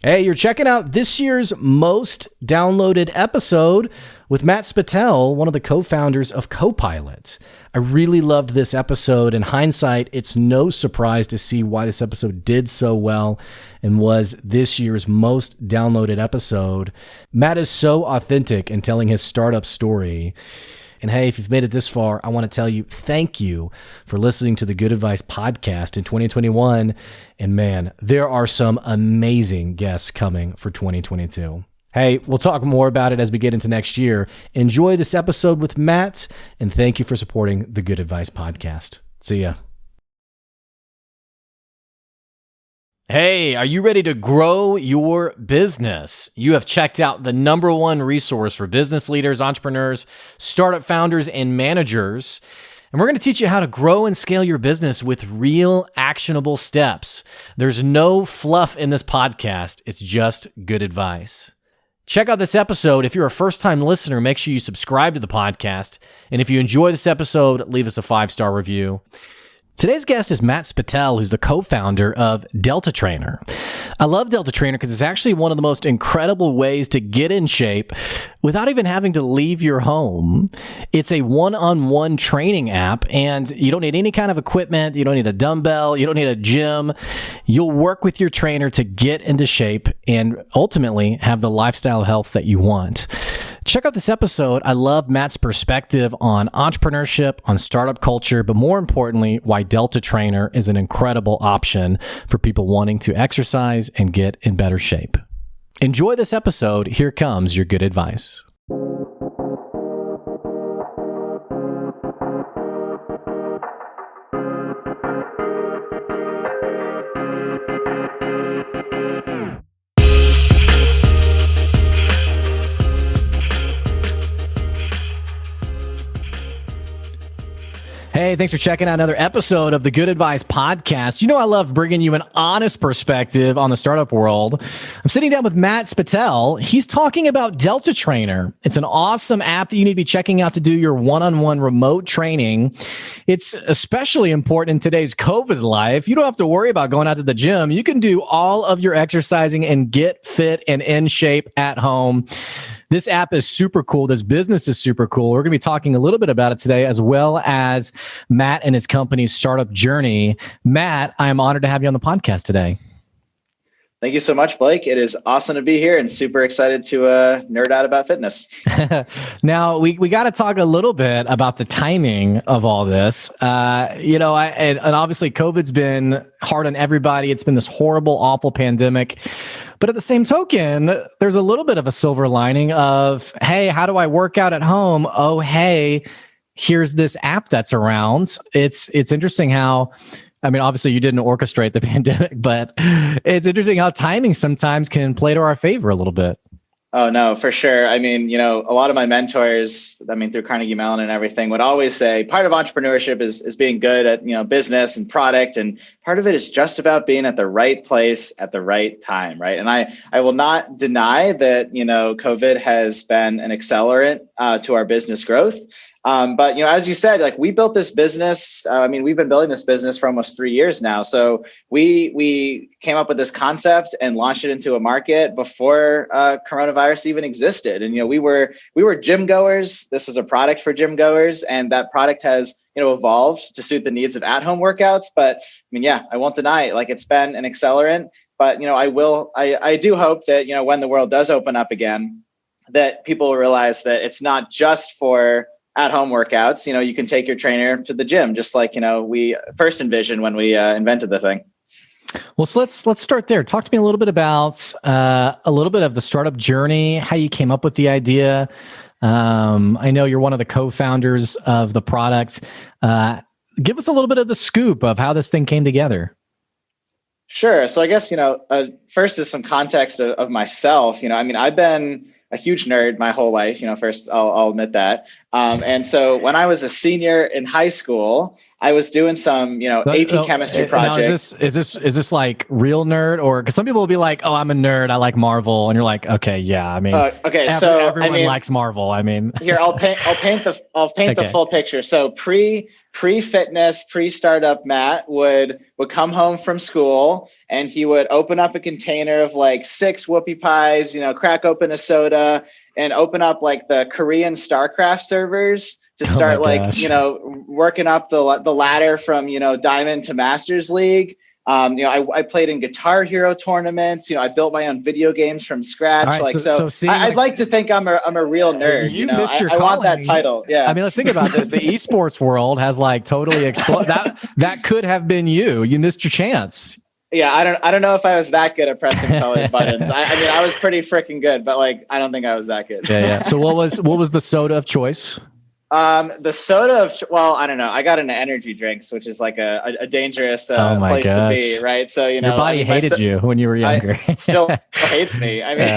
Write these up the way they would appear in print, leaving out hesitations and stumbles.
Hey, you're checking out this year's most downloaded episode with Matt Spettel, one of the co-founders of CoPilot. I really loved this episode. In hindsight, it's no surprise to see why this episode did so well and was this year's most downloaded episode. Matt is so authentic in telling his startup story. And hey, if you've made it this far, I want to tell you thank you for listening to the Good Advice podcast in 2021. And man, there are some amazing guests coming for 2022. Hey, we'll talk more about it as we get into next year. Enjoy this episode with Matt, and thank you for supporting the Good Advice podcast. See ya. Hey, are you ready to grow your business? You have checked out the number one resource for business leaders, entrepreneurs, startup founders, and managers. And we're going to teach you how to grow and scale your business with real actionable steps. There's no fluff in this podcast. It's just good advice. Check out this episode. If you're a first-time listener, make sure you subscribe to the podcast. And if you enjoy this episode, leave us a 5-star review. Today's guest is Matt Spettel, who's the co-founder of Delta Trainer. I love Delta Trainer because it's actually one of the most incredible ways to get in shape without even having to leave your home. It's a one-on-one training app, and you don't need any kind of equipment. You don't need a dumbbell. You don't need a gym. You'll work with your trainer to get into shape and ultimately have the lifestyle health that you want. Check out this episode. I love Matt's perspective on entrepreneurship, on startup culture, but more importantly, why Delta Trainer is an incredible option for people wanting to exercise and get in better shape. Enjoy this episode. Here comes your good advice. Hey, thanks for checking out another episode of the Good Advice podcast. You know I love bringing you an honest perspective on the startup world. I'm sitting down with Matt Spettel. He's talking about Delta Trainer. It's an awesome app that you need to be checking out to do your one-on-one remote training. It's especially important in today's COVID life. You don't have to worry about going out to the gym. You can do all of your exercising and get fit and in shape at home. This app is super cool. This business is super cool. We're going to be talking a little bit about it today, as well as Matt and his company's startup journey. Matt, I am honored to have you on the podcast today. Thank you so much, Blake. It is awesome to be here and super excited to nerd out about fitness. Now, we got to talk a little bit about the timing of all this. And obviously COVID's been hard on everybody. It's been this horrible, awful pandemic. But at the same token, there's a little bit of a silver lining of, hey, how do I work out at home? Oh, hey, here's this app that's around. It's interesting how, I mean, obviously you didn't orchestrate the pandemic, but it's interesting how timing sometimes can play to our favor a little bit. Oh, no, for sure. I mean, a lot of my mentors, through Carnegie Mellon and everything, would always say part of entrepreneurship is being good at, business and product. And part of it is just about being at the right place at the right time. Right. And I will not deny that, COVID has been an accelerant to our business growth. But as you said, we built this business. We've been building this business for almost 3 years now. So we came up with this concept and launched it into a market before coronavirus even existed. And we were gym goers. This was a product for gym goers, and that product has evolved to suit the needs of at-home workouts. But I won't deny it. It's been an accelerant. But I do hope that when the world does open up again, that people will realize that it's not just for at-home workouts. You can take your trainer to the gym, just like, we first envisioned when we invented the thing. Well, so let's start there. Talk to me a little bit about a little bit of the startup journey, how you came up with the idea. I know you're one of the co-founders of the product. Give us a little bit of the scoop of how this thing came together. Sure. So I guess, first is some context of myself. I've been a huge nerd my whole life. First I'll admit that. And so when I was a senior in high school, I was doing some, AP chemistry project. Is this like real nerd, or because some people will be like, "Oh, I'm a nerd. I like Marvel," and you're like, "Okay, yeah." Everyone likes Marvel. Here I'll paint the full picture. So pre-fitness, pre-startup Matt would come home from school and he would open up a container of like 6 whoopie pies, crack open a soda and open up like the Korean StarCraft servers to start working up the ladder from, Diamond to Masters League. I played in Guitar Hero tournaments. I built my own video games from scratch. Right, I'd like to think I'm a real nerd. You missed your I want that title. Yeah. I mean, let's think about this. The esports world has like totally exploded. That could have been you. You missed your chance. Yeah, I don't know if I was that good at pressing colored buttons. I mean, I was pretty freaking good, but like, I don't think I was that good. Yeah. So what was the soda of choice? The soda I don't know. I got into energy drinks, which is like a dangerous place to be, right? So, your body hated you when you were younger. Still hates me. I mean,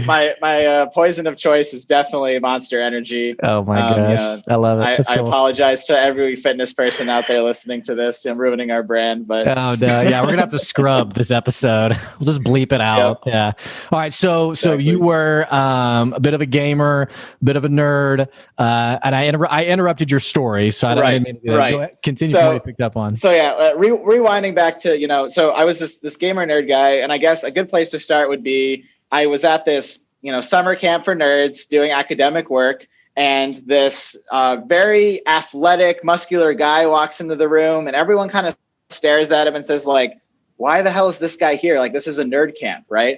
my poison of choice is definitely Monster Energy. Oh my gosh. I love it. I apologize to every fitness person out there listening to this. I'm ruining our brand, but oh no, yeah, we're gonna have to scrub this episode. We'll just bleep it out. Yep. Yeah. All right. So you were a bit of a gamer, a bit of a nerd. And I interrupted your story, so I didn't mean to do that. Go ahead, continue what you picked up on. So rewinding back to so I was this gamer nerd guy, and I guess a good place to start would be I was at this summer camp for nerds doing academic work, and this very athletic, muscular guy walks into the room, and everyone kind of stares at him and says like, "Why the hell is this guy here? Like, this is a nerd camp, right?"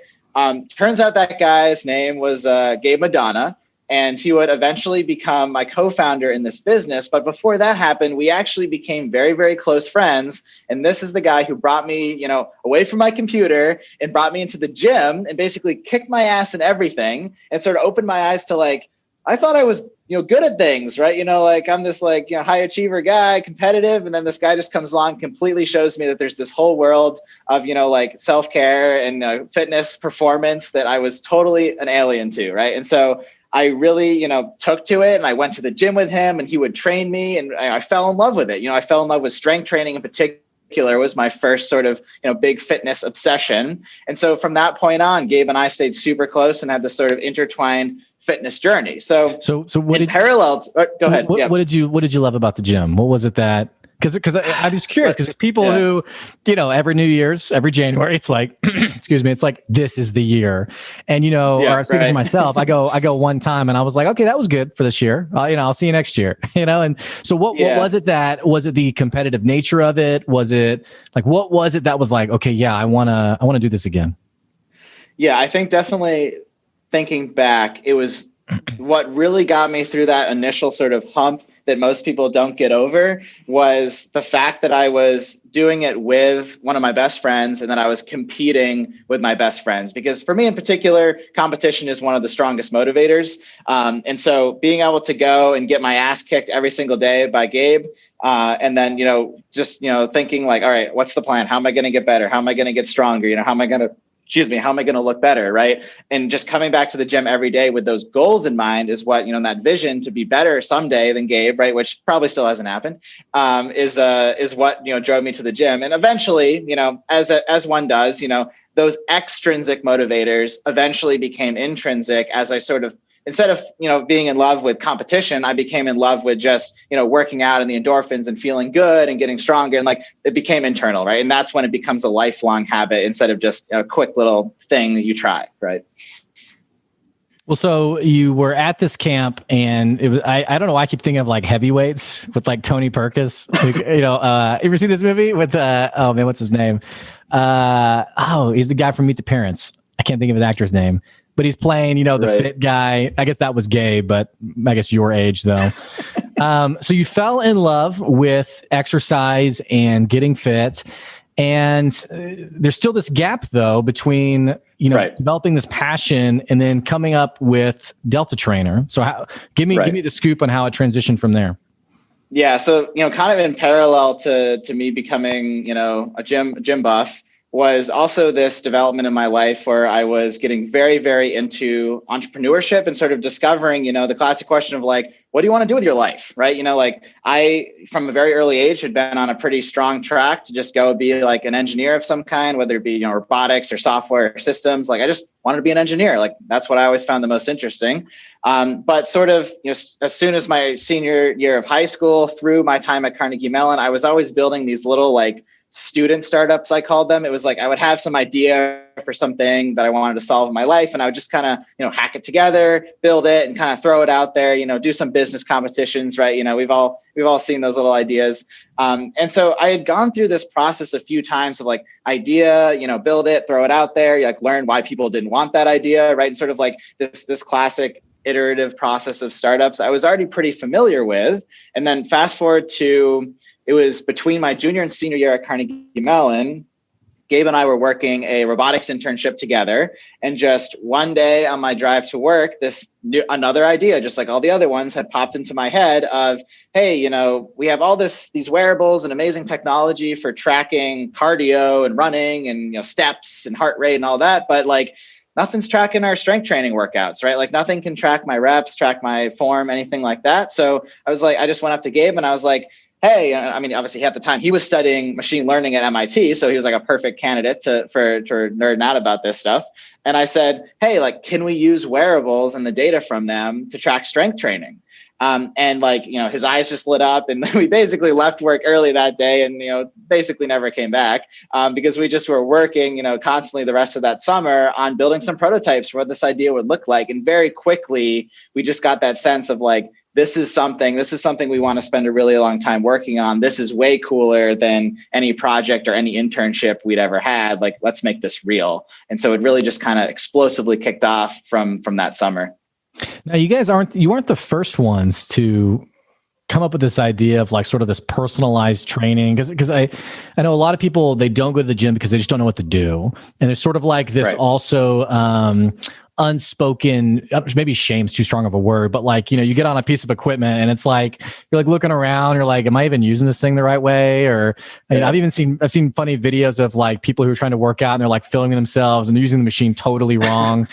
Turns out that guy's name was Gabe Madonna. And he would eventually become my co-founder in this business. But before that happened, we actually became very, very close friends. And this is the guy who brought me, away from my computer and brought me into the gym and basically kicked my ass and everything and sort of opened my eyes to like, I thought I was, good at things, right? Like I'm this like, high achiever guy, competitive. And then this guy just comes along, completely shows me that there's this whole world of, like self-care and fitness performance that I was totally an alien to, right? And so I really, took to it, and I went to the gym with him, and he would train me, and I fell in love with it. I fell in love with strength training in particular. Was my first sort of, big fitness obsession. And so from that point on, Gabe and I stayed super close and had this sort of intertwined fitness journey. So what did parallel? Go ahead. What did you love about the gym? What was it that? Because I'm just curious, because there's people who, every New Year's, every January, it's like, excuse me, it's like, this is the year. And, or I'm speaking for myself, I go one time and I was like, okay, that was good for this year. I'll see you next year, And so what was it was it the competitive nature of it? Was it like, what was it that was like, okay, yeah, I want to do this again? Yeah, I think definitely thinking back, it was what really got me through that initial sort of hump that most people don't get over was the fact that I was doing it with one of my best friends and that I was competing with my best friends. Because for me in particular, competition is one of the strongest motivators. And so being able to go and get my ass kicked every single day by Gabe, and then, thinking like, all right, what's the plan? How am I going to get better? How am I going to get stronger? How am I going to look better, right? And just coming back to the gym every day with those goals in mind is what, that vision to be better someday than Gabe, right? Which probably still hasn't happened, is what, drove me to the gym. And eventually, as one does, those extrinsic motivators eventually became intrinsic as I sort of, instead of, being in love with competition, I became in love with just, working out and the endorphins and feeling good and getting stronger. And like, it became internal, right? And that's when it becomes a lifelong habit instead of just a quick little thing that you try, right? Well, so you were at this camp and it was, I don't know. I keep thinking of like Heavyweights with like Tony Perkis, like, ever seen this movie with, oh man, what's his name? He's the guy from Meet the Parents. I can't think of his actor's name. But he's playing, the fit guy. I guess that was gay, but I guess your age though. So you fell in love with exercise and getting fit. And there's still this gap though between, developing this passion and then coming up with Delta Trainer. So give me the scoop on how it transitioned from there. Yeah. So, kind of in parallel to me becoming, a gym buff, was also this development in my life where I was getting very, very into entrepreneurship and sort of discovering, the classic question of like, what do you want to do with your life? Right. I, from a very early age, had been on a pretty strong track to just go be like an engineer of some kind, whether it be, robotics or software or systems. Like I just wanted to be an engineer. Like that's what I always found the most interesting. But sort of, as soon as my senior year of high school, through my time at Carnegie Mellon, I was always building these little like student startups, I called them. It was like I would have some idea for something that I wanted to solve in my life, and I would just kind of, hack it together, build it, and kind of throw it out there. Do some business competitions, right? We've all seen those little ideas. And so I had gone through this process a few times of like idea, build it, throw it out there, you like learn why people didn't want that idea, right? And sort of like this classic iterative process of startups I was already pretty familiar with. And then fast forward to, it was between my junior and senior year at Carnegie Mellon. Gabe and I were working a robotics internship together, and just one day on my drive to work, another idea, just like all the other ones, had popped into my head of, hey, we have all these wearables and amazing technology for tracking cardio and running and steps and heart rate and all that, but like nothing's tracking our strength training workouts, right? Like nothing can track my reps, track my form, anything like that. So I was like, I just went up to Gabe and I was like, hey, I mean, obviously at the time he was studying machine learning at MIT. So he was like a perfect candidate for nerding out about this stuff. And I said, hey, like, can we use wearables and the data from them to track strength training? And like, his eyes just lit up, and we basically left work early that day and, basically never came back because we just were working, constantly the rest of that summer on building some prototypes for what this idea would look like. And very quickly, we just got that sense of like, this is something we want to spend a really long time working on. This is way cooler than any project or any internship we'd ever had. Like, let's make this real. And so it really just kind of explosively kicked off from that summer. Now, you weren't the first ones to come up with this idea of like sort of this personalized training, because I know a lot of people, they don't go to the gym because they just don't know what to do, and there's sort of like this right. Also unspoken, maybe shame's too strong of a word, but like, you get on a piece of equipment and it's like you're like looking around, you're like, am I even using this thing the right way? Or I've seen funny videos of like people who are trying to work out and they're like filming themselves and they're using the machine totally wrong.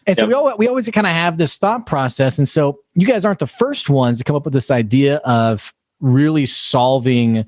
And so we always kind of have this thought process. And so you guys aren't the first ones to come up with this idea of really solving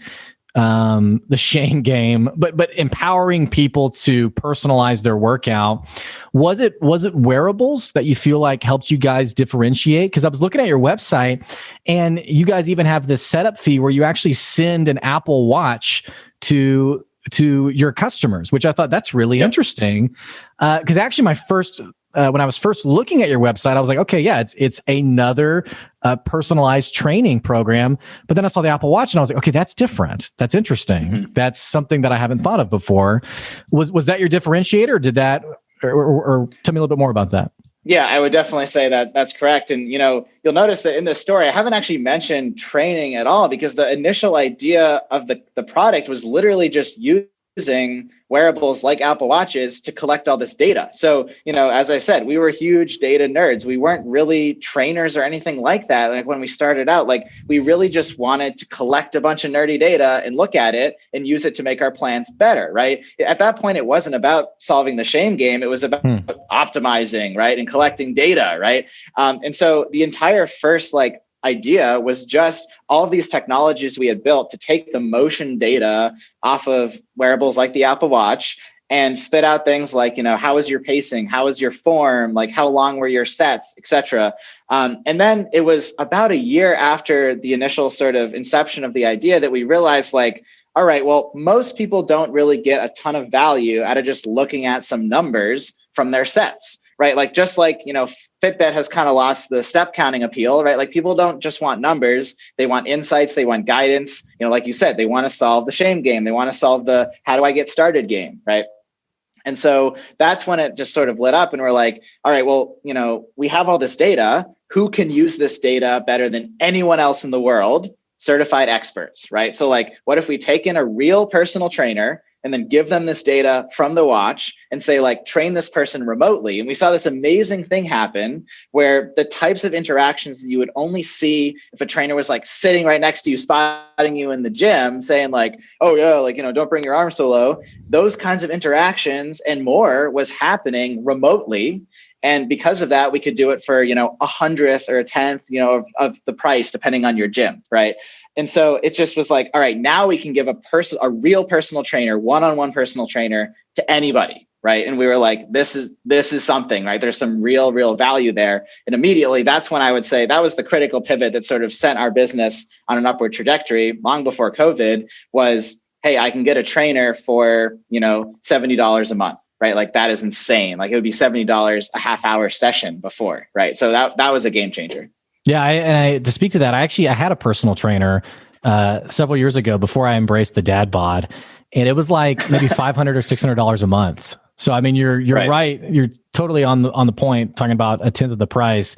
the shame game, but empowering people to personalize their workout. Was it wearables that you feel like helped you guys differentiate? Because I was looking at your website, and you guys even have this setup fee where you actually send an Apple Watch to your customers, which I thought that's really interesting. Because actually, when I was first looking at your website, I was like, okay, yeah, it's another personalized training program. But then I saw the Apple Watch and I was like, okay, that's different. That's interesting. Mm-hmm. That's something that I haven't thought of before. Was that your differentiator? Or did that, or tell me a little bit more about that? Yeah, I would definitely say that that's correct. And, you'll notice that in this story, I haven't actually mentioned training at all, because the initial idea of the product was literally just using wearables like Apple Watches to collect all this data. So, as I said, we were huge data nerds. We weren't really trainers or anything like that. Like when we started out, like we really just wanted to collect a bunch of nerdy data and look at it and use it to make our plans better, right? At that point, it wasn't about solving the shame game. It was about optimizing, right? And collecting data, right? And so the entire first idea was just all of these technologies we had built to take the motion data off of wearables like the Apple Watch and spit out things like, how is your pacing? How is your form? Like how long were your sets, et cetera. And then it was about a year after the initial sort of inception of the idea that we realized all right, well, most people don't really get a ton of value out of just looking at some numbers from their sets. Right. Fitbit has kind of lost the step counting appeal, right? Like people don't just want numbers. They want insights. They want guidance. Like you said, they want to solve the shame game. They want to solve the how do I get started game. Right. And so that's when it just sort of lit up and we're like, all right, well, we have all this data. Who can use this data better than anyone else in the world? Certified experts. Right. So what if we take in a real personal trainer and then give them this data from the watch and say, train this person remotely. And we saw this amazing thing happen where the types of interactions that you would only see if a trainer was sitting right next to you, spotting you in the gym, saying oh yeah, don't bring your arm so low. Those kinds of interactions and more was happening remotely. And because of that, we could do it for, 100th or a 10th, of the price, depending on your gym. Right. And so it just was all right, now we can give a real personal trainer, one-on-one personal trainer to anybody. Right. And we were this is something, right? There's some real value there. And immediately that's when I would say that was the critical pivot that sort of sent our business on an upward trajectory long before COVID was hey, I can get a trainer for, $70 a month, right? Like that is insane. Like it would be $70 a half hour session before, right? So that was a game changer. Yeah, to speak to that, I had a personal trainer several years ago before I embraced the dad bod, and it was like maybe $500 or $600 a month. So I mean, you're right. You're totally on the point, talking about a tenth of the price.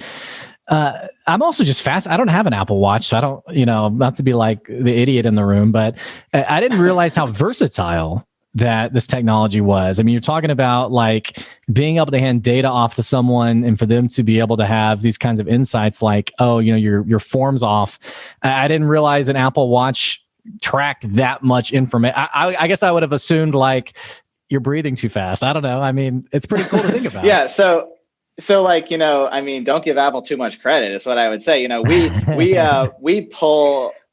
I'm also just fast. I don't have an Apple Watch, so I don't, not to be like the idiot in the room, but I didn't realize how versatile that this technology was. I mean, you're talking about like being able to hand data off to someone and for them to be able to have these kinds of insights like, oh, your form's off. I didn't realize an Apple Watch tracked that much information. I guess I would have assumed like you're breathing too fast. I don't know. I mean, it's pretty cool to think about. Yeah. So like, I mean, don't give Apple too much credit is what I would say.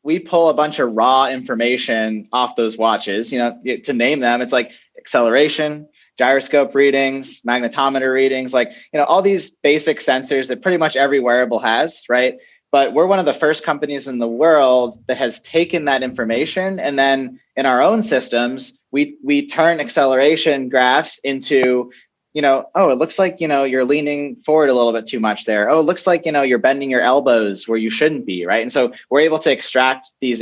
We pull a bunch of raw information off those watches, to name them. It's like acceleration, gyroscope readings, magnetometer readings, like, all these basic sensors that pretty much every wearable has, right? But we're one of the first companies in the world that has taken that information, and then in our own systems, we turn acceleration graphs into, oh, it looks like, you're leaning forward a little bit too much there. Oh, it looks like, you're bending your elbows where you shouldn't be, right? And so we're able to extract these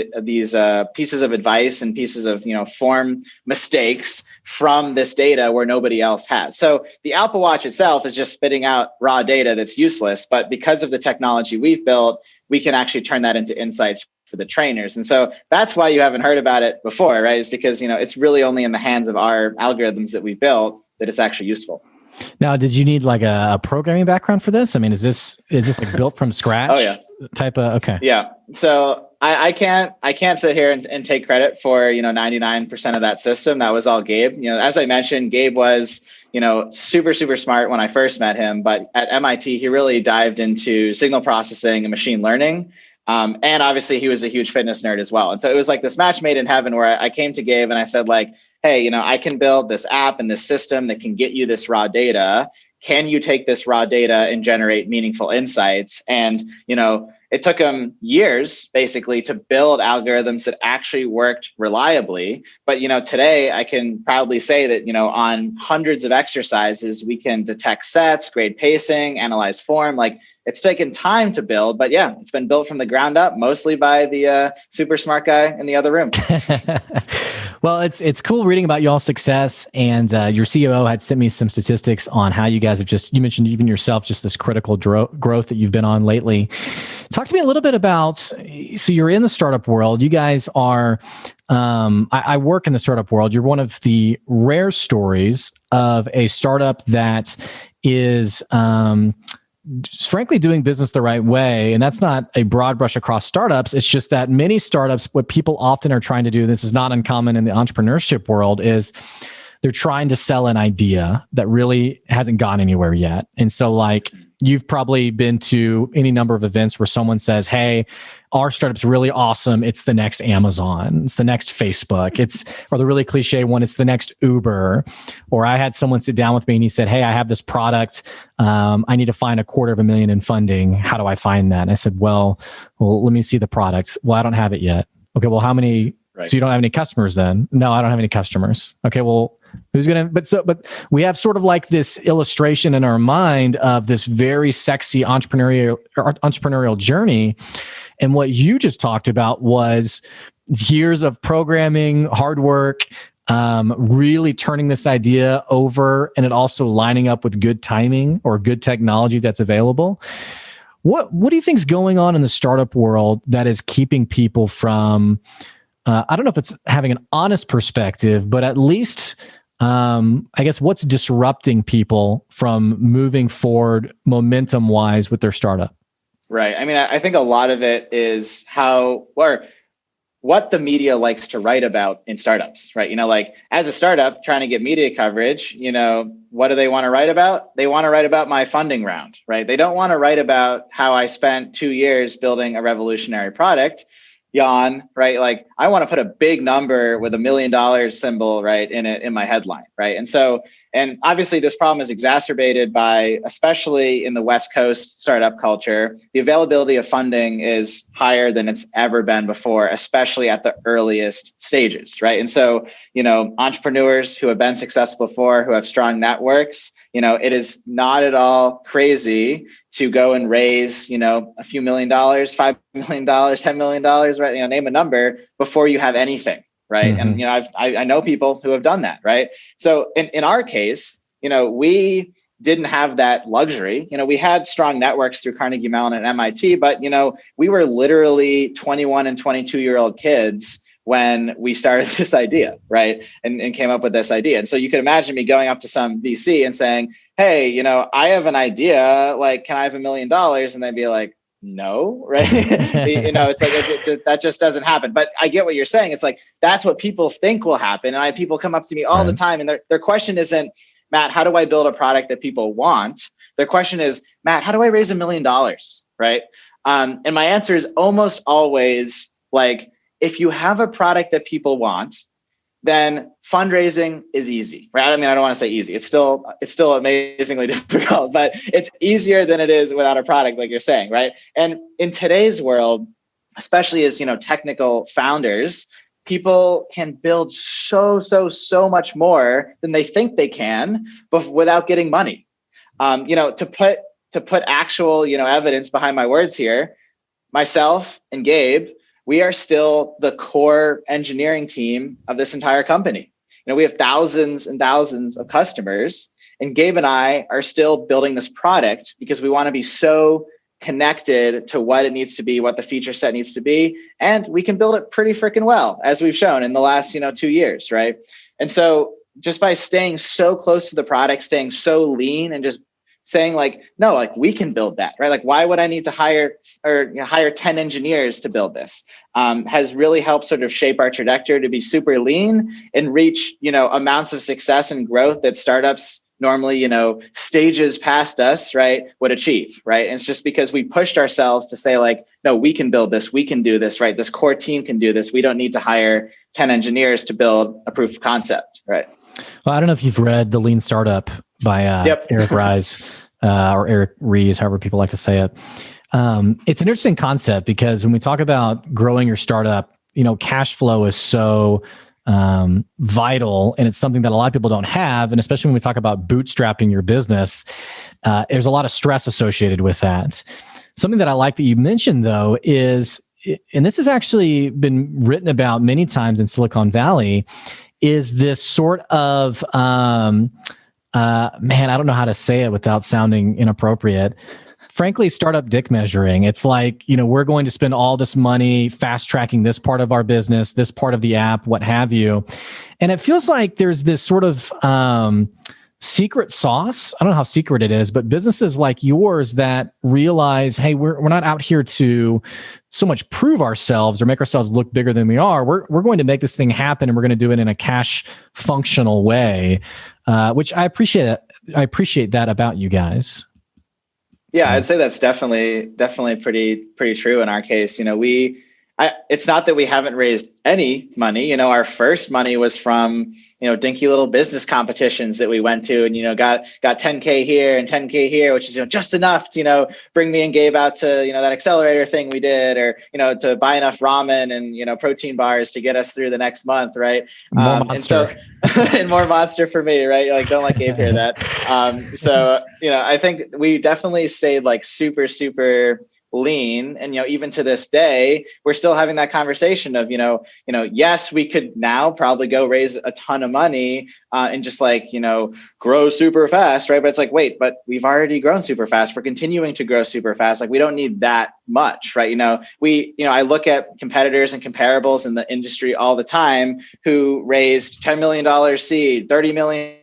pieces of advice and pieces of, form mistakes from this data where nobody else has. So the Apple Watch itself is just spitting out raw data that's useless, but because of the technology we've built, we can actually turn that into insights for the trainers. And so that's why you haven't heard about it before, right? Is because, it's really only in the hands of our algorithms that we built that it's actually useful. Now, did you need like a programming background for this? I mean, is this like built from scratch? Oh yeah. Type of, okay. Yeah. So I can't sit here and take credit for, 99% of that system. That was all Gabe. As I mentioned, Gabe was, super, super smart when I first met him, but at MIT, he really dived into signal processing and machine learning. And obviously he was a huge fitness nerd as well. And so it was like this match made in heaven where I came to Gabe and I said like, hey, I can build this app and this system that can get you this raw data. Can you take this raw data and generate meaningful insights? And, it took him years basically to build algorithms that actually worked reliably. But, today I can proudly say that, on hundreds of exercises, we can detect sets, grade pacing, analyze form. Like it's taken time to build, but yeah, it's been built from the ground up, mostly by the super smart guy in the other room. Well, it's cool reading about y'all's success, and your COO had sent me some statistics on how you guys have you mentioned even yourself, just this critical growth that you've been on lately. Talk to me a little bit about, so you're in the startup world. You guys are, I work in the startup world. You're one of the rare stories of a startup that is, frankly, doing business the right way. And that's not a broad brush across startups. It's just that many startups, what people often are trying to do, this is not uncommon in the entrepreneurship world, is they're trying to sell an idea that really hasn't gone anywhere yet. And so like, you've probably been to any number of events where someone says, hey, our startup's really awesome. It's the next Amazon. It's the next Facebook. Or the really cliche one, it's the next Uber. Or I had someone sit down with me and he said, hey, I have this product. I need to find $250,000 in funding. How do I find that? And I said, well, let me see the product. Well, I don't have it yet. Okay, well, how many? Right. So you don't have any customers then? No, I don't have any customers. Okay, well, who's going to, but we have sort of like this illustration in our mind of this very sexy entrepreneurial journey. And what you just talked about was years of programming, hard work, really turning this idea over, and it also lining up with good timing or good technology that's available. What do you think is going on in the startup world that is keeping people from, I don't know if it's having an honest perspective, but at least, I guess, what's disrupting people from moving forward momentum wise with their startup? Right. I mean, I think a lot of it is what the media likes to write about in startups, right? Like as a startup trying to get media coverage, what do they want to write about? They want to write about my funding round, right? They don't want to write about how I spent 2 years building a revolutionary product. Yawn, right? Like I want to put a big number with $1 million symbol, right, in my headline, right? And so And obviously this problem is exacerbated by, especially in the West Coast startup culture, the availability of funding is higher than it's ever been before, especially at the earliest stages, right? And so, entrepreneurs who have been successful before, who have strong networks, it is not at all crazy to go and raise, a few $1,000,000, $5 million, $10 million, right? Name a number before you have anything, right? Mm-hmm. And, I know people who have done that, right? So in our case, we didn't have that luxury. We had strong networks through Carnegie Mellon and MIT, but, we were literally 21 and 22-year-old kids when we started this idea, right? And came up with this idea. And so you could imagine me going up to some VC and saying, hey, I have an idea, like, can I have $1 million? And they'd be like, no, right? It's like, that just doesn't happen. But I get what you're saying. It's like, that's what people think will happen. And people come up to me all the time, and their question isn't, Matt, how do I build a product that people want? Their question is, Matt, how do I raise $1 million? Right. And my answer is almost always like, if you have a product that people want, then fundraising is easy, right? I mean, I don't want to say easy. It's still amazingly difficult, but it's easier than it is without a product, like you're saying, right? And in today's world, especially as, technical founders, people can build so much more than they think they can, but without getting money. To put actual, evidence behind my words here, myself and Gabe, we are still the core engineering team of this entire company. We have thousands and thousands of customers, and Gabe and I are still building this product because we want to be so connected to what it needs to be, what the feature set needs to be. And we can build it pretty freaking well, as we've shown in the last, 2 years, right? And so just by staying so close to the product, staying so lean, and just saying like, no, like we can build that, right? Like, why would I need to hire 10 engineers to build this? Has really helped sort of shape our trajectory to be super lean and reach, amounts of success and growth that startups normally, stages past us, right, would achieve, right? And it's just because we pushed ourselves to say like, no, we can build this, we can do this, right? This core team can do this. We don't need to hire 10 engineers to build a proof of concept, right? Well, I don't know if you've read The Lean Startup by Eric Ries or Eric Ries, however people like to say it. It's an interesting concept because when we talk about growing your startup, cash flow is so vital, and it's something that a lot of people don't have. And especially when we talk about bootstrapping your business, there's a lot of stress associated with that. Something that I like that you mentioned, though, is, and this has actually been written about many times in Silicon Valley, is this sort of, man, I don't know how to say it without sounding inappropriate. Frankly, startup dick measuring. It's like, we're going to spend all this money fast tracking this part of our business, this part of the app, what have you. And it feels like there's this sort of secret sauce. I don't know how secret it is, but businesses like yours that realize, hey, we're not out here to so much prove ourselves or make ourselves look bigger than we are. We're going to make this thing happen, and we're going to do it in a cash functional way, which I appreciate. I appreciate that about you guys. Yeah, so I'd say that's definitely pretty true in our case. It's not that we haven't raised any money. Our first money was from, dinky little business competitions that we went to, and, got 10K here and 10K here, which is, just enough to, bring me and Gabe out to, that accelerator thing we did, or, to buy enough ramen and, protein bars to get us through the next month. Right. More Monster. And more Monster for me. Right. Like, don't let Gabe hear that. So, I think we definitely stayed like super, super lean. And, even to this day, we're still having that conversation of, yes, we could now probably go raise a ton of money and just like, grow super fast. Right. But it's like, wait, but we've already grown super fast. We're continuing to grow super fast. Like, we don't need that much. Right. I look at competitors and comparables in the industry all the time who raised $10 million seed, $30 million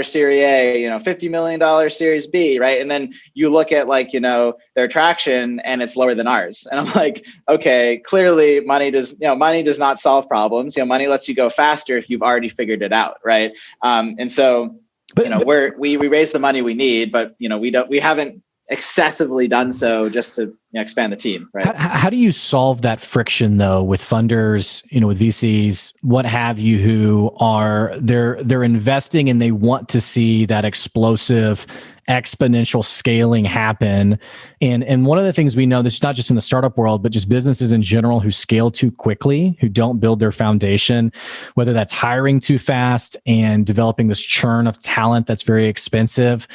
Series A, $50 million Series B, right? And then you look at like, their traction and it's lower than ours. And I'm like, okay, clearly money does not solve problems. Money lets you go faster if you've already figured it out, right? And so, we raise the money we need, but we haven't excessively done so just to expand the team, right? How do you solve that friction though with funders, with VCs, what have you, who are they're investing and they want to see that explosive exponential scaling happen. And one of the things we know, this is not just in the startup world, but just businesses in general who scale too quickly, who don't build their foundation, whether that's hiring too fast and developing this churn of talent that's very expensive.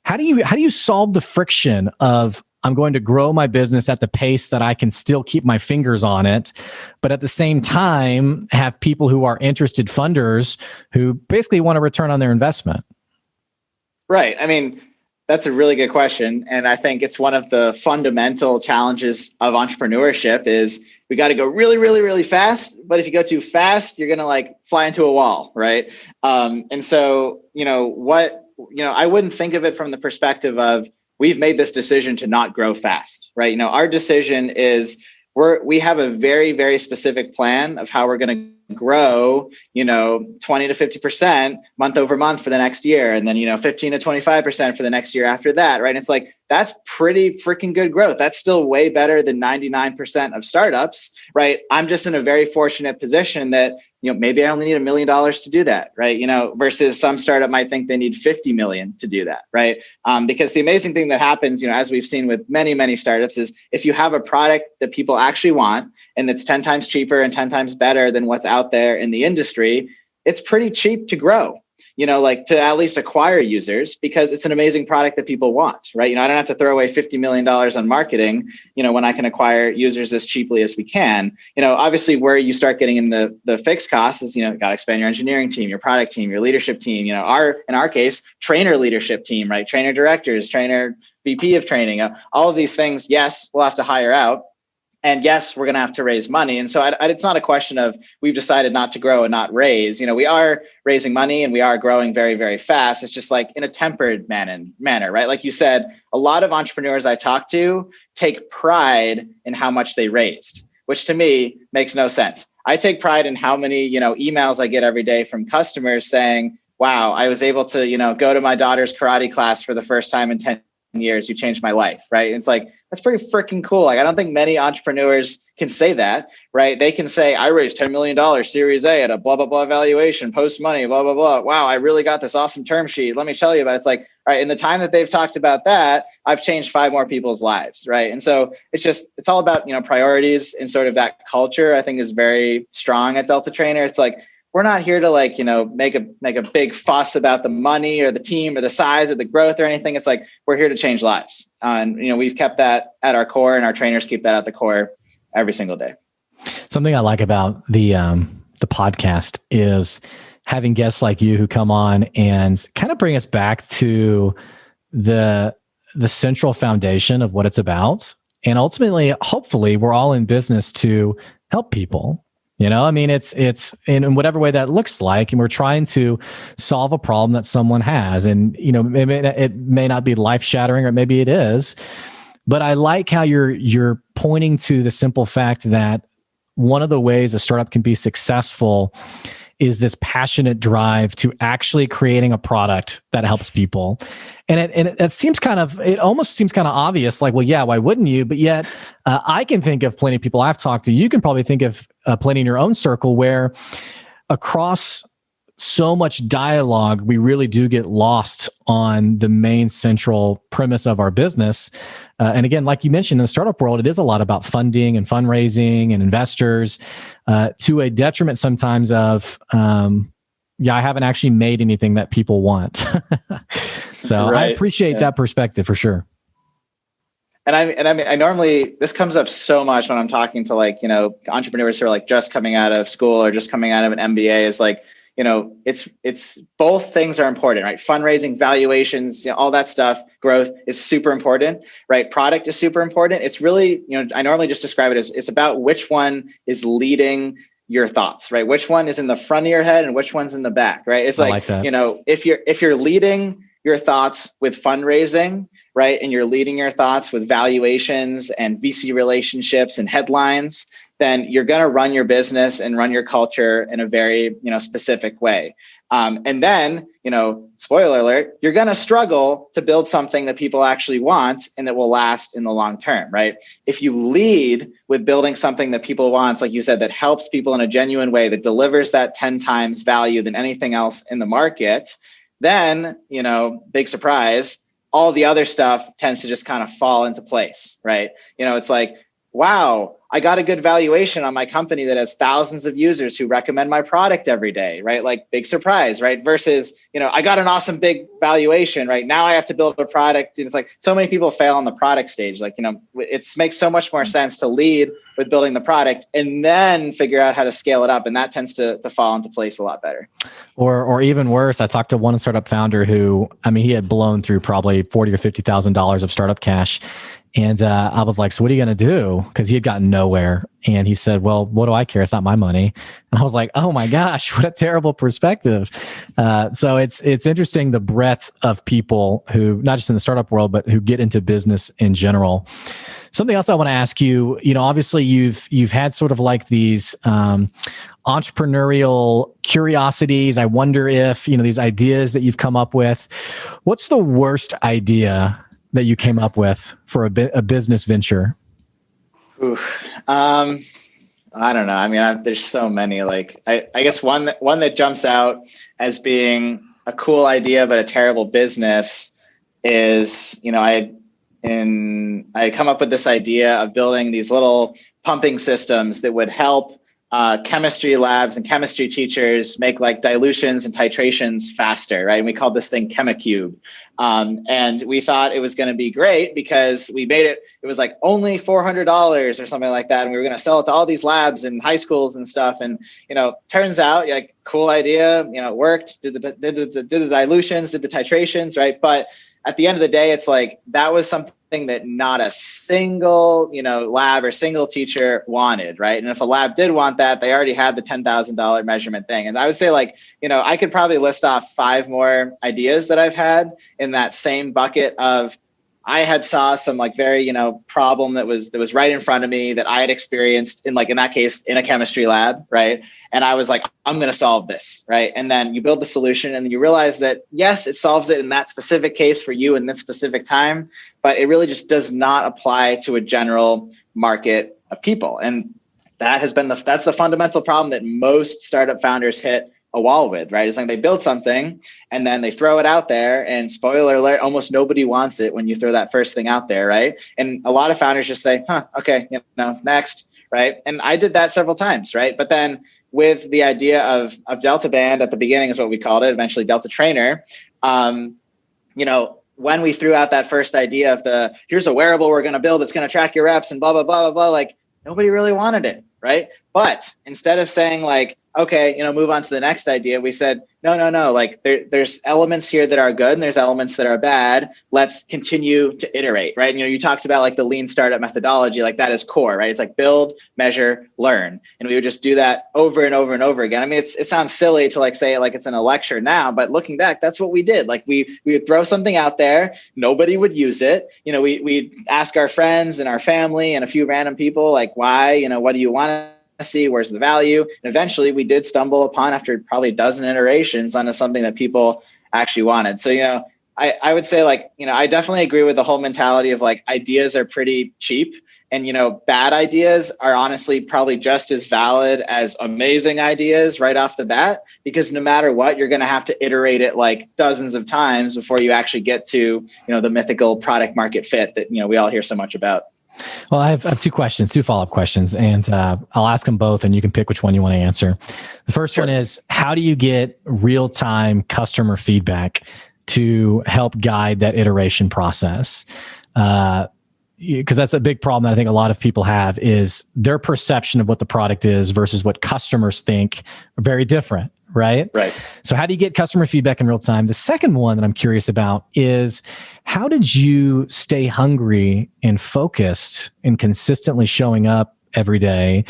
How do you solve the friction of, I'm going to grow my business at the pace that I can still keep my fingers on it, but at the same time have people who are interested funders who basically want a return on their investment? Right. I mean, that's a really good question. And I think it's one of the fundamental challenges of entrepreneurship is we got to go really, really, really fast. But if you go too fast, you're going to like fly into a wall. Right. And so, I wouldn't think of it from the perspective of we've made this decision to not grow fast. Right. Our decision is we have a very, very specific plan of how we're going to grow, 20 to 50% month over month for the next year. And then, 15 to 25% for the next year after that. Right. And it's like, that's pretty freaking good growth. That's still way better than 99% of startups. Right. I'm just in a very fortunate position that, maybe I only need $1 million to do that. Right. Versus some startup might think they need 50 million to do that. Right. Because the amazing thing that happens, as we've seen with many, many startups, is if you have a product that people actually want, and it's 10 times cheaper and 10 times better than what's out there in the industry, it's pretty cheap to grow, to at least acquire users because it's an amazing product that people want, right? I don't have to throw away $50 million on marketing, when I can acquire users as cheaply as we can. Obviously where you start getting in the fixed costs is, you got to expand your engineering team, your product team, your leadership team, in our case, trainer leadership team, right? Trainer directors, trainer VP of training, all of these things, yes, we'll have to hire out. And yes, we're going to have to raise money. And so it's not a question of we've decided not to grow and not raise. We are raising money and we are growing very, very fast. It's just like in a tempered manner, right? Like you said, a lot of entrepreneurs I talk to take pride in how much they raised, which to me makes no sense. I take pride in how many, emails I get every day from customers saying, wow, I was able to, go to my daughter's karate class for the first time in 10 years. You changed my life, right? And it's like, that's pretty freaking cool. Like, I don't think many entrepreneurs can say that, right? They can say, I raised $10 million Series A at a blah, blah, blah valuation, post money, blah, blah, blah. Wow, I really got this awesome term sheet. Let me tell you about it. It's like, all right, in the time that they've talked about that, I've changed 5 more people's lives, right? And so it's all about, priorities, and sort of that culture, I think, is very strong at Delta Trainer. It's like, we're not here to make a big fuss about the money or the team or the size or the growth or anything. It's like, we're here to change lives. And, we've kept that at our core, and our trainers keep that at the core every single day. Something I like about the podcast is having guests like you who come on and kind of bring us back to the central foundation of what it's about. And ultimately, hopefully, we're all in business to help people. It's in whatever way that looks like, and we're trying to solve a problem that someone has. And, it may not be life shattering, or maybe it is, but I like how you're pointing to the simple fact that one of the ways a startup can be successful is this passionate drive to actually creating a product that helps people. And it almost seems kind of obvious, like, well, yeah, why wouldn't you? But yet I can think of plenty of people I've talked to. You can probably think of plenty in your own circle where across so much dialogue, we really do get lost on the main central premise of our business. And again, like you mentioned, in the startup world, it is a lot about funding and fundraising and investors, to a detriment sometimes of, I haven't actually made anything that people want. So right. I appreciate that perspective for sure. And I normally, this comes up so much when I'm talking to entrepreneurs who are just coming out of school or just coming out of an MBA, is like, it's both things are important, right? Fundraising, valuations, all that stuff, growth is super important, right? Product is super important. It's really, I normally just describe it as it's about which one is leading your thoughts, right? Which one is in the front of your head and which one's in the back, right? It's like if you're leading your thoughts with fundraising, right? And you're leading your thoughts with valuations and VC relationships and headlines, then you're going to run your business and run your culture in a very, specific way. And then, spoiler alert, you're going to struggle to build something that people actually want and that will last in the long term, right? If you lead with building something that people want, like you said, that helps people in a genuine way, that delivers that 10 times value than anything else in the market, then, big surprise, all the other stuff tends to just kind of fall into place, right? It's like, wow, I got a good valuation on my company that has thousands of users who recommend my product every day, right? Like, big surprise, right? Versus, I got an awesome big valuation, right? Now I have to build a product. It's like so many people fail on the product stage. Like, it makes so much more sense to lead with building the product and then figure out how to scale it up. And that tends to fall into place a lot better. Or even worse, I talked to one startup founder who, he had blown through probably $40,000 or $50,000 of startup cash. And I was like, so what are you going to do? Because he had gotten nowhere. And he said, well, what do I care? It's not my money. And I was like, oh my gosh, what a terrible perspective. So it's interesting, the breadth of people who, not just in the startup world, but who get into business in general. Something else I want to ask you, obviously you've had sort of like these entrepreneurial curiosities. I wonder if, these ideas that you've come up with, what's the worst idea that you came up with for a business venture? I don't know. There's so many. Like, I guess one that jumps out as being a cool idea but a terrible business is, I come up with this idea of building these little pumping systems that would help chemistry labs and chemistry teachers make like dilutions and titrations faster, right? And we called this thing ChemiCube. And we thought it was going to be great because we made it was like only $400 or something like that. And we were going to sell it to all these labs and high schools and stuff. And, turns out like cool idea, it worked, did the dilutions, did the titrations, right? But at the end of the day, it's like, that was something that not a single, lab or single teacher wanted, right? And if a lab did want that, they already had the $10,000 measurement thing. And I would say like, I could probably list off 5 more ideas that I've had in that same bucket of, I had saw some like very, problem that was right in front of me that I had experienced in that case, in a chemistry lab, right? And I was like, I'm going to solve this, right? And then you build the solution and you realize that, yes, it solves it in that specific case for you in this specific time, but it really just does not apply to a general market of people. And that has been that's the fundamental problem that most startup founders hit a wall with, right? It's like they build something and then they throw it out there, and spoiler alert, almost nobody wants it when you throw that first thing out there, right? And a lot of founders just say, okay, next, right? And I did that several times, right? But then with the idea of Delta Band at the beginning is what we called it, eventually Delta Trainer, when we threw out that first idea of here's a wearable we're going to build, it's going to track your reps and blah, blah, blah, blah, blah, like nobody really wanted it, right? But instead of saying like, okay, move on to the next idea, we said, no, like there's elements here that are good and there's elements that are bad. Let's continue to iterate, right? You talked about like the lean startup methodology, like that is core, right? It's like build, measure, learn. And we would just do that over and over and over again. It sounds silly to like say it like it's in a lecture now, but looking back, that's what we did. Like we would throw something out there, nobody would use it. We'd ask our friends and our family and a few random people like, why, what do you want to see, where's the value? And eventually we did stumble upon, after probably a dozen iterations, onto something that people actually wanted. So, I would say like, I definitely agree with the whole mentality of like ideas are pretty cheap, and, bad ideas are honestly probably just as valid as amazing ideas right off the bat, because no matter what, you're going to have to iterate it like dozens of times before you actually get to, the mythical product market fit that, we all hear so much about. Well, I have 2 follow-up questions, and I'll ask them both and you can pick which one you want to answer. The first one is, how do you get real-time customer feedback to help guide that iteration process? Because that's a big problem that I think a lot of people have, is their perception of what the product is versus what customers think are very different. Right? Right. So how do you get customer feedback in real time? The second one that I'm curious about is, how did you stay hungry and focused and consistently showing up every day?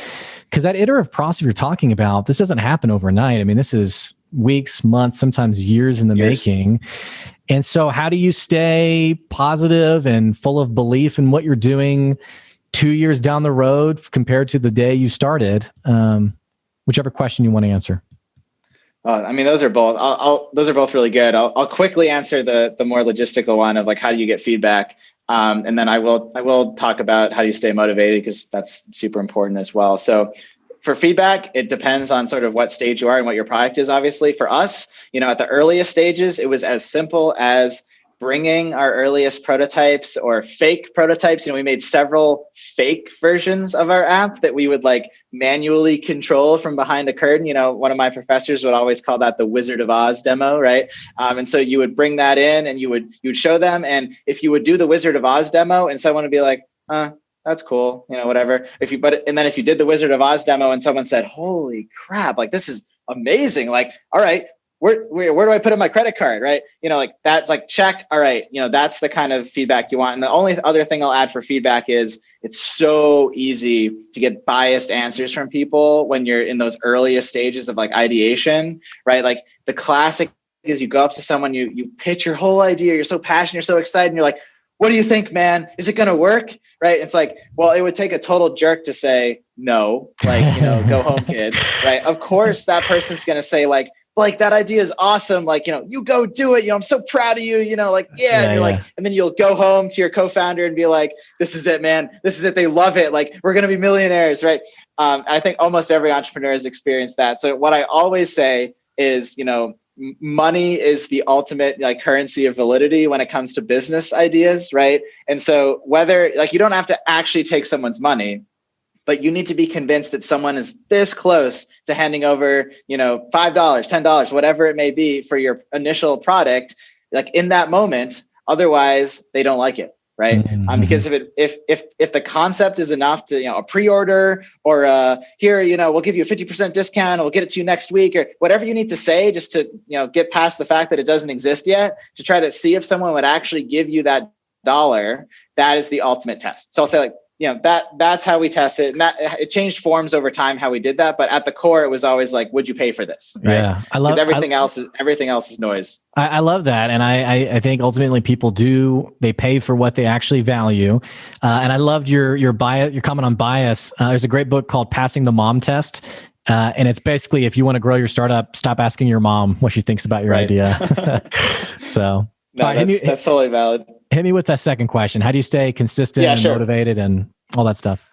Because that iterative process you're talking about, this doesn't happen overnight. This is weeks, months, sometimes years in the making. And so how do you stay positive and full of belief in what you're doing 2 years down the road compared to the day you started? Whichever question you want to answer. I mean, those are both. Those are both really good. I'll quickly answer the more logistical one of like how do you get feedback, and then I will talk about how do you stay motivated because that's super important as well. So, for feedback, it depends on sort of what stage you are and what your product is. Obviously, for us, at the earliest stages, it was as simple as bringing our earliest prototypes or fake prototypes. We made several fake versions of our app that we would like manually control from behind a curtain. One of my professors would always call that the Wizard of Oz demo, right? And so you would bring that in and you would show them. And if you would do the Wizard of Oz demo and someone would be like, that's cool, whatever. If you did the Wizard of Oz demo and someone said, holy crap, like this is amazing. Like, all right, where do I put in my credit card, right? Like that's like check. All right, that's the kind of feedback you want. And the only other thing I'll add for feedback is it's so easy to get biased answers from people when you're in those earliest stages of like ideation, right? Like the classic is you go up to someone, you pitch your whole idea, you're so passionate, you're so excited, and you're like, what do you think, man? Is it going to work? Right? It's like, well, it would take a total jerk to say no, like, go home, kid. Right? Of course, that person's going to say like, that idea is awesome. Like, you go do it. I'm so proud of you, like, yeah. And you're like, and then you'll go home to your co-founder and be like, this is it, man. This is it. They love it. Like, we're going to be millionaires. Right. I think almost every entrepreneur has experienced that. So what I always say is, money is the ultimate like currency of validity when it comes to business ideas, right? And so whether like you don't have to actually take someone's money, but you need to be convinced that someone is this close to handing over, $5, $10, whatever it may be for your initial product, like in that moment. Otherwise, they don't like it. Right. Mm-hmm. Because if the concept is enough to, a pre-order or here, we'll give you a 50% discount, we'll get it to you next week or whatever you need to say just to, get past the fact that it doesn't exist yet to try to see if someone would actually give you that dollar, that is the ultimate test. So I'll say like, that's how we test it. And that it changed forms over time, how we did that. But at the core, it was always like, would you pay for this? Right? Yeah. Because everything else is noise. I love that. And I think ultimately people they pay for what they actually value. And I loved your comment on bias. There's a great book called Passing the Mom Test. And it's basically, if you want to grow your startup, stop asking your mom what she thinks about your idea. So that's totally valid. Hit me with that second question. How do you stay consistent and motivated and all that stuff?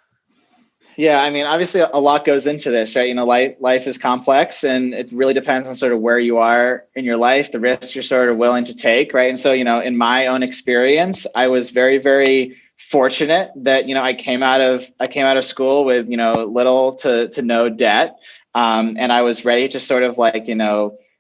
Yeah, I mean, obviously a lot goes into this, right? Life is complex and it really depends on sort of where you are in your life, the risks you're sort of willing to take, right? And so, in my own experience, I was very, very fortunate that, I came out of school with, little to no debt. And I was ready to sort of like,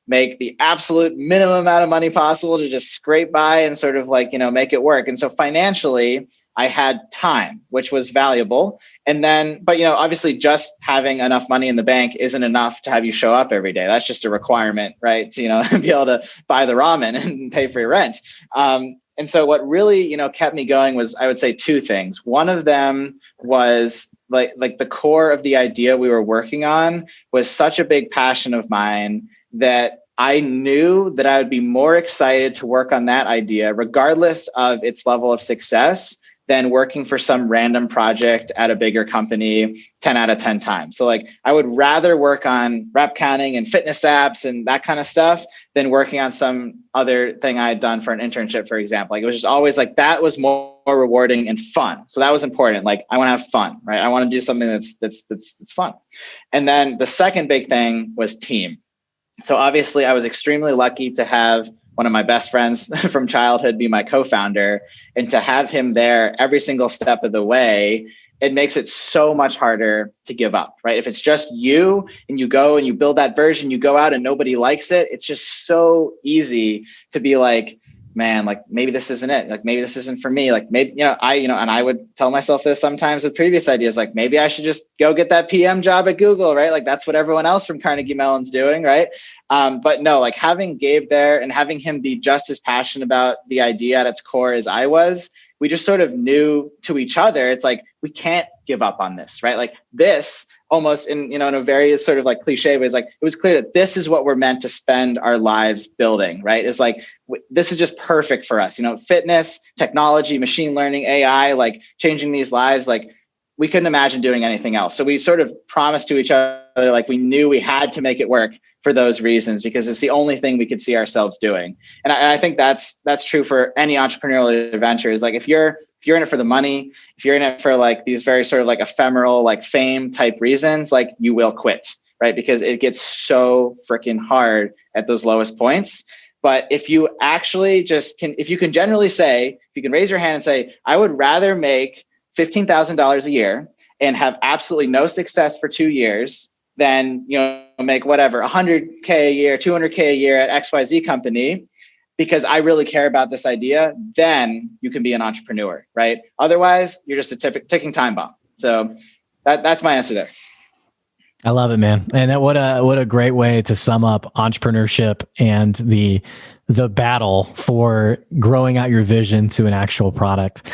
make the absolute minimum amount of money possible to just scrape by and sort of like, make it work. And so financially, I had time, which was valuable. And then, but, obviously just having enough money in the bank isn't enough to have you show up every day. That's just a requirement, right? To, be able to buy the ramen and pay for your rent. And so what really, kept me going was, I would say two things. One of them was like the core of the idea we were working on was such a big passion of mine that I knew that I would be more excited to work on that idea, regardless of its level of success, than working for some random project at a bigger company 10 out of 10 times. So like I would rather work on rep counting and fitness apps and that kind of stuff than working on some other thing I had done for an internship, for example. Like it was just always like that was more rewarding and fun. So that was important. Like I want to have fun, right? I want to do something that's fun. And then the second big thing was team. So obviously I was extremely lucky to have one of my best friends from childhood be my co-founder, and to have him there every single step of the way, it makes it so much harder to give up, right? If it's just you and you go and you build that version, you go out and nobody likes it, it's just so easy to be like, man, like maybe this isn't it. Like maybe this isn't for me. Like maybe, and I would tell myself this sometimes with previous ideas, like maybe I should just go get that PM job at Google, right? Like that's what everyone else from Carnegie Mellon's doing, right? But no, like having Gabe there and having him be just as passionate about the idea at its core as I was, we just sort of knew to each other, it's like, we can't give up on this, right? Like this almost in a very sort of like cliche way, is like, it was clear that this is what we're meant to spend our lives building, right? It's like, this is just perfect for us, fitness, technology, machine learning, AI, like changing these lives. Like we couldn't imagine doing anything else. So we sort of promised to each other, like we knew we had to make it work for those reasons, because it's the only thing we could see ourselves doing. And I think that's true for any entrepreneurial adventure. Is like, if you're in it for the money, if you're in it for like these very sort of like ephemeral, like fame type reasons, like you will quit, right? Because it gets so freaking hard at those lowest points. But if you actually if you can generally say, if you can raise your hand and say, I would rather make $15,000 a year and have absolutely no success for 2 years than, make whatever, 100K a year, 200K a year at XYZ company, because I really care about this idea, then you can be an entrepreneur, right? Otherwise, you're just a ticking time bomb. So that's my answer there. I love it, man. And what a great way to sum up entrepreneurship and the battle for growing out your vision to an actual product.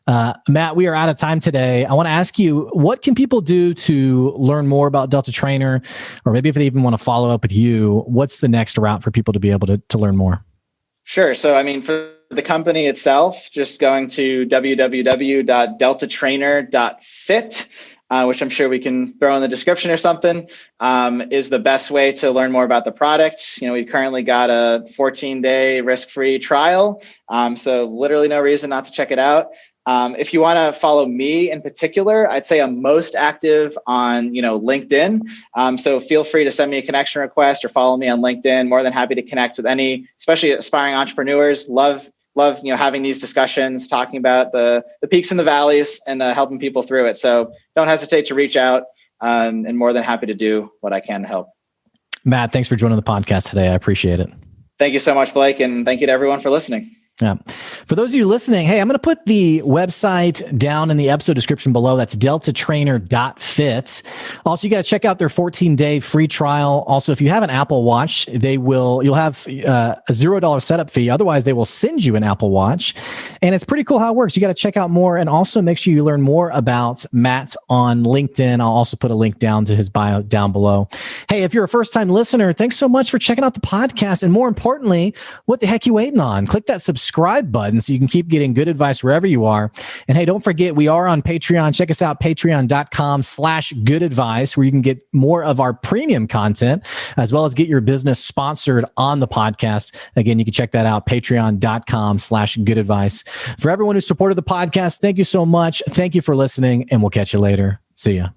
Matt, we are out of time today. I want to ask you, what can people do to learn more about Delta Trainer? Or maybe if they even want to follow up with you, what's the next route for people to be able to learn more? Sure. So, for the company itself, just going to www.deltatrainer.fit, which I'm sure we can throw in the description or something, is the best way to learn more about the product. We've currently got a 14-day risk-free trial. So literally no reason not to check it out. If you want to follow me in particular, I'd say I'm most active on, LinkedIn. So feel free to send me a connection request or follow me on LinkedIn. More than happy to connect with any, especially aspiring entrepreneurs. Love, having these discussions, talking about the peaks and the valleys, and helping people through it. So don't hesitate to reach out, and more than happy to do what I can to help. Matt, thanks for joining the podcast today. I appreciate it. Thank you so much, Blake. And thank you to everyone for listening. Yeah. For those of you listening, hey, I'm going to put the website down in the episode description below. That's deltatrainer.fit. Also, you got to check out their 14-day free trial. Also, if you have an Apple Watch, you'll have a $0 setup fee. Otherwise, they will send you an Apple Watch. And it's pretty cool how it works. You got to check out more, and also make sure you learn more about Matt on LinkedIn. I'll also put a link down to his bio down below. Hey, if you're a first-time listener, thanks so much for checking out the podcast. And more importantly, what the heck you waiting on? Click that subscribe button so you can keep getting good advice wherever you are. And hey, don't forget, we are on Patreon. Check us out, patreon.com/goodadvice, where you can get more of our premium content, as well as get your business sponsored on the podcast. Again, you can check that out, patreon.com/goodadvice. For everyone who supported the podcast, thank you so much. Thank you for listening, and we'll catch you later. See ya.